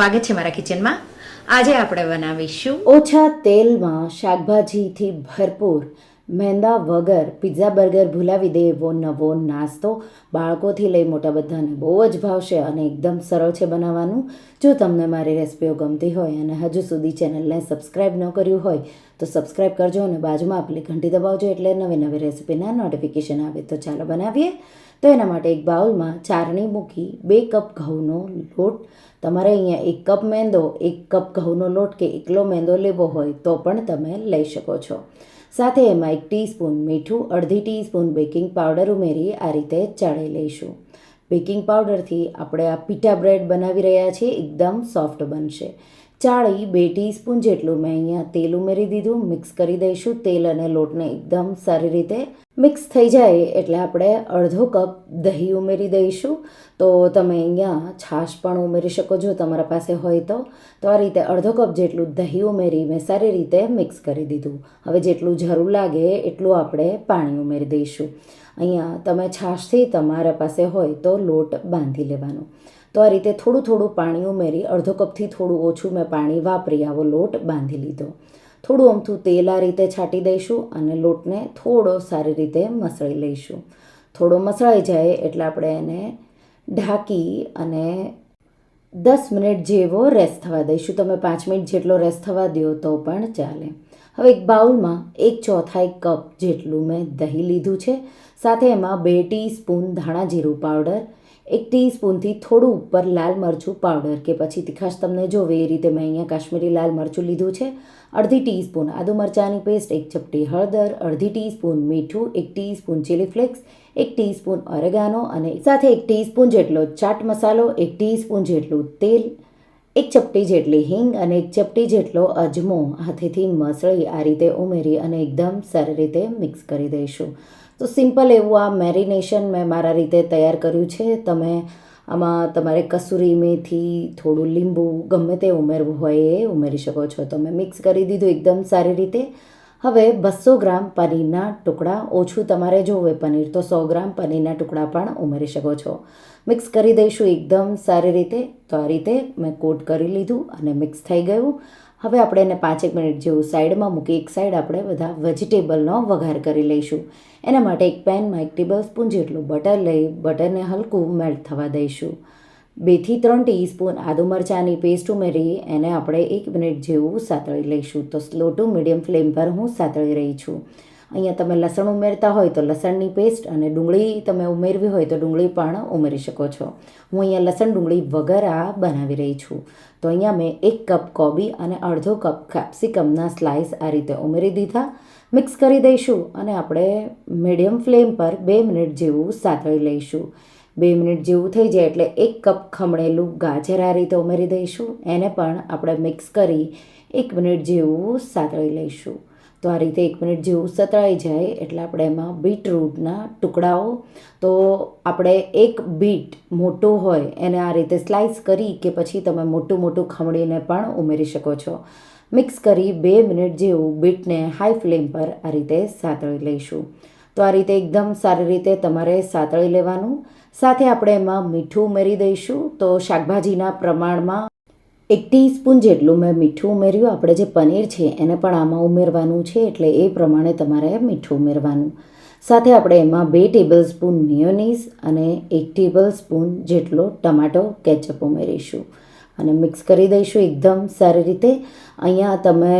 સ્વાગત છે મારા કિચનમાં. આજે આપણે બનાવીશું ઓછા તેલમાં શાકભાજીથી ભરપૂર મેંદા વગર પિઝા બર્ગર ભૂલાવી દે એવો નવો નાસ્તો. બાળકોથી લઈ મોટા બધાને બહુ જ ભાવશે અને એકદમ સરળ છે બનાવવાનું. જો તમને મારી રેસિપીઓ ગમતી હોય અને હજુ સુધી ચેનલને સબસ્ક્રાઈબ ન કર્યું હોય તો સબસ્ક્રાઈબ કરજો અને બાજુમાં આપેલી ઘંટી દબાવજો એટલે નવી નવી રેસિપીના નોટિફિકેશન આવે. તો ચાલો બનાવીએ. તો એના માટે એક બાઉલમાં ચારણી મૂકી 2 કપ ઘઉંનો લોટ. તમારે અહીંયા 1 કપ મેંદો 1 કપ ઘઉંનો લોટ કે એકલો મેંદો લેવો હોય તો પણ તમે લઈ શકો છો. સાથે એમાં 1 ટીસ્પૂન મીઠું, અડધી ટીસ્પૂન બેકિંગ પાવડર ઉમેરી આ રીતે ચાળી લઈશું. બેકિંગ પાવડરથી આપણે આ પીઠા બ્રેડ બનાવી રહ્યા છીએ, એકદમ સોફ્ટ બનશે. ચાળી 2 ટીસ્પૂન જેટલું મેં અહીંયા તેલ ઉમેરી દીધું. મિક્સ કરી દઈશું. તેલ અને લોટને એકદમ સારી રીતે મિક્સ થઈ જાય એટલે આપણે અડધો કપ દહીં ઉમેરી દઈશું. તો તમે અહીંયા છાશ પણ ઉમેરી શકો છો તમારા પાસે હોય તો. આ રીતે અડધો કપ જેટલું દહીં ઉમેરી મેં સારી રીતે મિક્સ કરી દીધું. હવે જેટલું જરૂર લાગે એટલું આપણે પાણી ઉમેરી દઈશું. અહીંયા તમે છાશથી તમારા પાસે હોય તો લોટ બાંધી લેવાનો. તો આ રીતે થોડું થોડું પાણી ઉમેરી અડધો કપથી થોડું ઓછું મેં પાણી વાપરી આવો લોટ બાંધી લીધો. થોડું અમથું તેલ આ રીતે છાંટી દઈશું અને લોટને થોડો સારી રીતે મસળી લઈશું. થોડો મસળાઈ જાય એટલે આપણે એને ઢાંકી અને 10 મિનિટ જેવો રેસ્ટ થવા દઈશું. તમે 5 મિનિટ જેટલો રેસ્ટ થવા દો તો પણ ચાલે. હવે એક બાઉલમાં 1/4 કપ જેટલું મેં દહીં લીધું છે. સાથે એમાં 2 ટીસ્પૂન ધાણા જીરું પાવડર, 1 ટીસ્પૂનથી થોડું ઉપર લાલ મરચું પાવડર કે પછી તીખાશ તમને જોવે એ રીતે મેં અહીંયા કાશ્મીરી લાલ મરચું લીધું છે. અડધી ટીસ્પૂન આદુ મરચાંની પેસ્ટ, 1 ચપટી હળદર, અડધી ટીસ્પૂન મીઠું, 1 teaspoon chilli flakes, 1 teaspoon oregano અને સાથે 1 ટીસ્પૂન જેટલો ચાટ મસાલો, 1 ટીસ્પૂન જેટલું તેલ, 1 ચપટી જેટલી હિંગ અને 1 ચપટી જેટલો અજમો હાથેથી મસળી આ રીતે ઉમેરી અને એકદમ સારી રીતે મિક્સ કરી દઈશું. તો સિમ્પલ એવું આ મેરિનેશન મેં મારા રીતે તૈયાર કર્યું છે. તમે આમાં તમારે કસૂરી મેથી, થોડું લીંબુ ગમે તે ઉમેરવું હોય એ ઉમેરી શકો છો. તો મેં મિક્સ કરી દીધું એકદમ સારી રીતે. હવે 200 ગ્રામ પનીરના ટુકડા, ઓછું તમારે જોવે પનીર તો 100 ગ્રામ પનીરના ટુકડા પણ ઉમેરી શકો છો. મિક્સ કરી દઈશું એકદમ સારી રીતે. તો આ રીતે મેં કોટ કરી લીધું અને મિક્સ થઈ ગયું. હવે આપણે એને 5 મિનિટ જેવું સાઈડમાં મૂકી એક સાઈડ આપણે બધા વેજીટેબલનો વઘાર કરી લઈશું. એના માટે એક પેનમાં 1 ટેબલ સ્પૂન જેટલું બટર લઈ બટરને હલકું મેલ્ટ થવા દઈશું. 2 થી 3 ટીસ્પૂન આદુ મરચાંની પેસ્ટ ઉમેરી એને આપણે 1 મિનિટ જેવું સાતળી લઈશું. તો સ્લો ટુ મીડિયમ ફ્લેમ પર હું સાતળી રહી છું. અહીંયા તમે લસણ ઉમેરતા હોય તો લસણની પેસ્ટ અને ડુંગળી તમે ઉમેરવી હોય તો ડુંગળી પણ ઉમેરી શકો છો. હું અહીંયા લસણ ડુંગળી વગર આ બનાવી રહી છું. તો અહીંયા મેં 1 કપ કોબી અને અડધો કપ કેપ્સિકમના સ્લાઇસ આ રીતે ઉમેરી દીધા. મિક્સ કરી દઈશું અને આપણે મીડિયમ ફ્લેમ પર 2 મિનિટ જેવું સાતળી લઈશું. 2 મિનિટ જેવું થઈ જાય એટલે 1 કપ ખમણેલું ગાજર આ રીતે ઉમેરી દઈશું. એને પણ આપણે મિક્સ કરી 1 મિનિટ જેવું સાતળી લઈશું. તો આ રીતે 1 મિનિટ જેવું સતળાઈ જાય એટલે આપણે એમાં બીટરૂટના ટુકડાઓ, તો આપણે 1 બીટ મોટું હોય એને આ રીતે સ્લાઇસ કરી કે પછી તમે મોટું મોટું ખમણીને પણ ઉમેરી શકો છો. મિક્સ કરી 2 મિનિટ જેવું બીટને હાઈ ફ્લેમ પર આ રીતે સાતળી લઈશું. તો આ રીતે એકદમ સારી રીતે તમારે સાતળી લેવાનું. સાથે આપણે એમાં મીઠું ઉમેરી દઈશું. તો શાકભાજીના પ્રમાણમાં 1 ટીસ્પૂન જેટલું મેં મીઠું ઉમેર્યું. આપણે જે પનીર છે એને પણ આમાં ઉમેરવાનું છે એટલે એ પ્રમાણે તમારે મીઠું ઉમેરવાનું. સાથે આપણે એમાં 2 ટેબલ સ્પૂન મેયોનીઝ અને 1 ટેબલ સ્પૂન જેટલો ટમાટો કેચઅપ ઉમેરીશું અને મિક્સ કરી દઈશું એકદમ સારી રીતે. અહીંયા તમે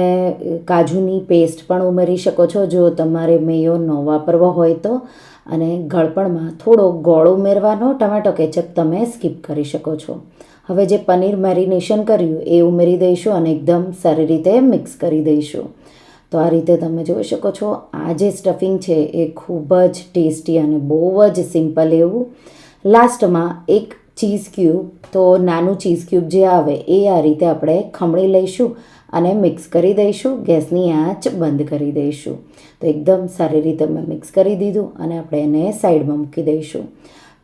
કાજુની પેસ્ટ પણ ઉમેરી શકો છો જો તમારે મેયો ન વાપરવો હોય તો. અને ગળપણમાં થોડો ગોળ ઉમેરવાનો, ટમાટો કેચઅપ તમે સ્કીપ કરી શકો છો. હવે જે પનીર મેરિનેશન કર્યું એ ઉમેરી દઈશું અને એકદમ સારી રીતે મિક્સ કરી દઈશું. તો આ રીતે તમે જોઈ શકો છો આ જે સ્ટફિંગ છે એ ખૂબ જ ટેસ્ટી અને બહુ જ સિમ્પલ એવું. લાસ્ટમાં 1 ચીઝ ક્યુબ, તો નાનું ચીઝ ક્યુબ જે આવે એ આ રીતે આપણે ખમણી લઈશું અને મિક્સ કરી દઈશું. ગેસની આંચ બંધ કરી દઈશું. તો એકદમ સારી રીતે મેં મિક્સ કરી દીધું અને આપણે એને સાઈડમાં મૂકી દઈશું.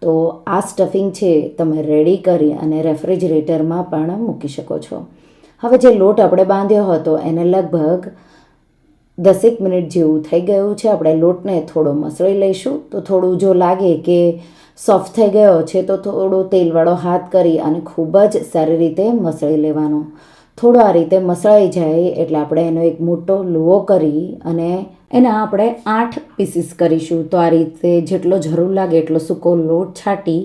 તો આ સ્ટફિંગ છે તમે રેડી કરી અને રેફ્રિજરેટરમાં પણ મૂકી શકો છો. હવે જે લોટ આપણે બાંધ્યો હતો એને લગભગ 10 મિનિટ જેવું થઈ ગયું છે. આપણે લોટને થોડો મસળી લઈશું. તો થોડું જો લાગે કે સોફ્ટ થઈ ગયો છે તો થોડો તેલવાળો હાથ કરી અને ખૂબ જ સારી રીતે મસળી લેવાનો. થોડો આ રીતે મસળાઈ જાય એટલે આપણે એનો એક મોટો લુવો કરી અને એના આપણે 8 પીસીસ કરીશું. તો આ રીતે જેટલો જરૂર લાગે એટલો સૂકો લોટ છાંટી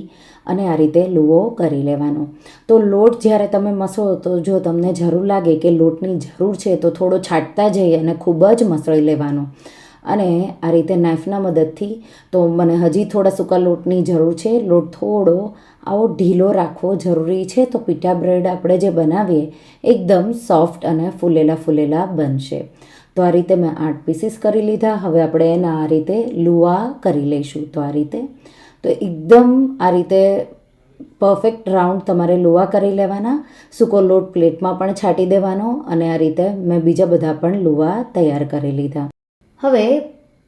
અને આ રીતે લુવો કરી લેવાનો. તો લોટ જ્યારે તમે મસળો તો જો તમને જરૂર લાગે કે લોટની જરૂર છે તો થોડો છાંટતા જઈ અને ખૂબ જ મસળી લેવાનો. અને આ રીતે નાઇફના મદદથી, તો મને હજી થોડા સૂકા લોટની જરૂર છે, લોટ થોડો આવો ઢીલો રાખવો જરૂરી છે. તો પીઠા બ્રેડ આપણે જે બનાવીએ એકદમ સોફ્ટ અને ફૂલેલા બનશે. તો આ રીતે મેં 8 પીસીસ કરી લીધા. હવે આપણે એના આ રીતે લુવા કરી લઈશું. તો આ રીતે તો એકદમ આ રીતે પરફેક્ટ રાઉન્ડ તમારે લુવા કરી લેવાના. સૂકો લોટ પ્લેટમાં પણ છાંટી દેવાનો અને આ રીતે મેં બીજા બધા પણ લુવા તૈયાર કરી લીધા. હવે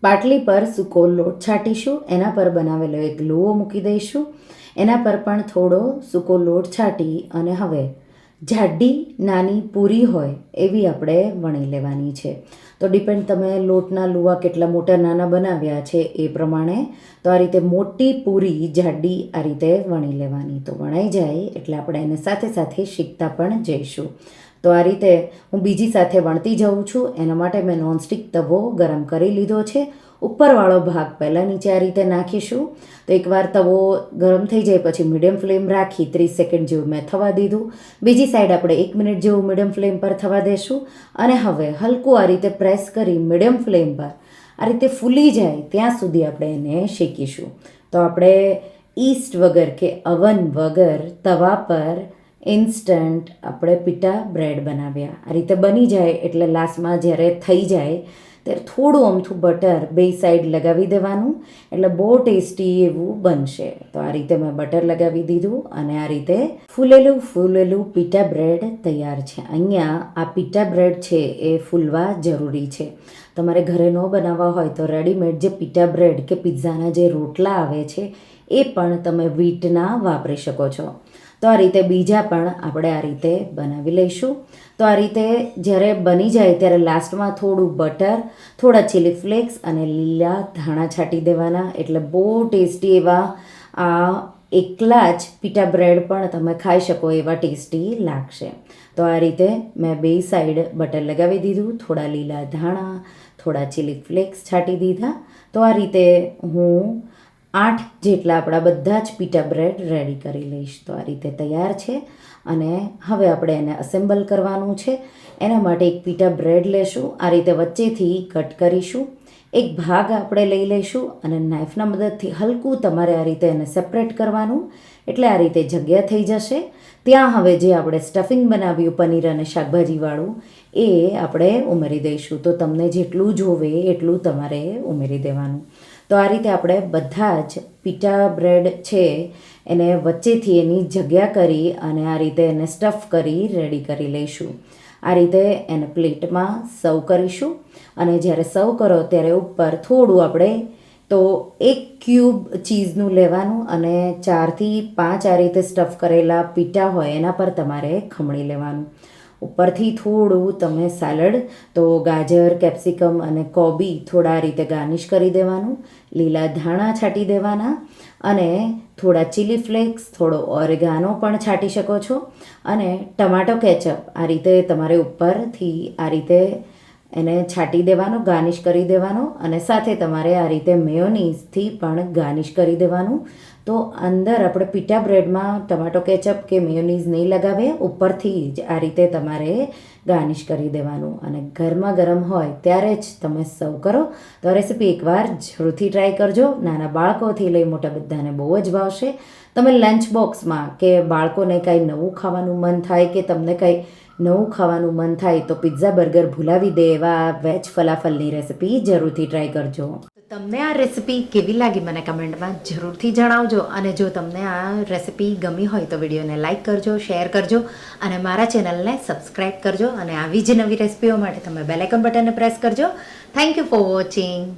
પાટલી પર સૂકો લોટ છાંટીશું, એના પર બનાવેલો એક લુવો મૂકી દઈશું, એના પર પણ થોડો સૂકો લોટ છાંટી અને હવે જાડી નાની પૂરી હોય એવી આપણે વણી લેવાની છે. તો ડિપેન્ડ તમે લોટના લુવા કેટલા મોટા નાના બનાવ્યા છે એ પ્રમાણે. તો આ રીતે મોટી પૂરી જાડી આ રીતે વણી લેવાની. તો વણાઈ જાય એટલે આપણે એને સાથે સાથે શીખતા પણ જઈશું. તો આ રીતે હું બીજી સાથે વણતી જાઉં છું. એના માટે મેં નોનસ્ટિક તવો ગરમ કરી લીધો છે. ઉપરવાળો ભાગ પહેલાં નીચે આ રીતે નાખીશું. તો એકવાર તવો ગરમ થઈ જાય પછી મીડિયમ ફ્લેમ રાખી 30 સેકન્ડ જેવું મેં થવા દીધું. બીજી સાઈડ આપણે 1 મિનિટ જેવું મીડિયમ ફ્લેમ પર થવા દેશું. અને હવે હલકું આ રીતે પ્રેસ કરી મીડિયમ ફ્લેમ પર આ રીતે ફૂલી જાય ત્યાં સુધી આપણે એને શેકીશું. તો આપણે ઈસ્ટ વગર કે અવન વગર તવા પર ઇન્સ્ટન્ટ આપણે પીઠા બ્રેડ બનાવ્યા. આ રીતે બની જાય એટલે લાસ્ટમાં જ્યારે થઈ જાય ત્યારે થોડું અમથું બટર બે સાઈડ લગાવી દેવાનું એટલે બહુ ટેસ્ટી એવું બનશે. તો આ રીતે મેં બટર લગાવી દીધું અને આ રીતે ફૂલેલું પીઠા બ્રેડ તૈયાર છે. અહીંયા આ પીઠા બ્રેડ છે એ ફૂલવા જરૂરી છે. તમારે ઘરે ન બનાવવા હોય તો રેડીમેડ જે પીઠા બ્રેડ કે પિઝાના જે રોટલા આવે છે એ પણ તમે વીટના વાપરી શકો છો. તો આ રીતે બીજા પણ આપણે આ રીતે બનાવી લઈશું. તો આ રીતે જ્યારે બની જાય ત્યારે લાસ્ટમાં થોડું બટર, થોડા ચીલી ફ્લેક્સ અને લીલા ધાણા છાંટી દેવાના. એટલે બહુ ટેસ્ટી એવા આ એકલા જ પીઠા બ્રેડ પણ તમે ખાઈ શકો એવા ટેસ્ટી લાગશે. તો આ રીતે મેં બે સાઈડ બટર લગાવી દીધું, થોડા લીલા ધાણા, થોડા ચીલી ફ્લેક્સ છાંટી દીધા. તો આ રીતે હું 8 જેટલા આપણા બધા જ પીઠા બ્રેડ રેડી કરી લઈશ. તો આ રીતે તૈયાર છે અને હવે આપણે એને અસેમ્બલ કરવાનું છે. એના માટે એક પીઠા બ્રેડ લેશું, આ રીતે વચ્ચેથી કટ કરીશું. એક ભાગ આપણે લઈ લઈશું અને નાઇફના મદદથી હલકું તમારે આ રીતે એને સેપરેટ કરવાનું એટલે આ રીતે જગ્યા થઈ જશે. ત્યાં હવે જે આપણે સ્ટફિંગ બનાવ્યું પનીર અને શાકભાજીવાળું એ આપણે ઉમેરી દઈશું. તો તમને જેટલું જોવે એટલું તમારે ઉમેરી દેવાનું. તો આ રીતે આપણે બધા જ પીઠા બ્રેડ છે એને વચ્ચેથી એની જગ્યા કરી અને આ રીતે એને સ્ટફ કરી રેડી કરી લઈશું. આ રીતે એને પ્લેટમાં સર્વ કરીશું અને જ્યારે સર્વ કરો ત્યારે ઉપર થોડું આપણે તો 1 ક્યુબ ચીઝનું લેવાનું અને 4 થી 5 આ રીતે સ્ટફ કરેલા પીઠા હોય એના પર તમારે ખમણી લેવાનું. ઉપરથી થોડું તમે સેલડ તો ગાજર, કેપ્સિકમ અને કોબી થોડા આ રીતે ગાર્નિશ કરી દેવાનું. લીલા ધાણા છાંટી દેવાના અને થોડા ચીલી ફ્લેક્સ, થોડો ઓરેગાનો પણ છાંટી શકો છો અને ટમાટો કેચઅપ આ રીતે તમારે ઉપરથી આ રીતે એને છાંટી દેવાનો, ગાર્નિશ કરી દેવાનો અને સાથે તમારે આ રીતે મેયોનીઝથી પણ ગાર્નિશ કરી દેવાનું. તો અંદર આપણે પીઠા બ્રેડમાં ટમાટો કેચઅપ કે મેયોનીઝ નહીં લગાવીએ, ઉપરથી જ આ રીતે તમારે ગાર્નિશ કરી દેવાનું અને ગરમા ગરમ હોય ત્યારે જ તમે સર્વ કરો. તો આ રેસીપી એકવાર જરૂરથી ટ્રાય કરજો. નાના બાળકોથી લઈ મોટા બધાને બહુ જ ભાવશે. તમે લંચ બોક્સમાં કે બાળકોને કાંઈ નવું ખાવાનું મન થાય કે તમને કાંઈ નવું ખાવાનું મન થાય તો પિઝા બર્ગર ભૂલાવી દે એવા વેજ ફલાફલની રેસીપી જરૂરથી ટ્રાય કરજો. તમને આ રેસીપી કેવી લાગી મને કમેન્ટમાં જરૂરથી જણાવજો અને જો તમને આ રેસીપી ગમી હોય તો વિડીયોને લાઇક કરજો, શેર કરજો અને મારા ચેનલને સબસ્ક્રાઈબ કરજો અને આવી જ નવી રેસીપીઓ માટે તમે બેલ આઇકન બટનને પ્રેસ કરજો. Thank you for watching.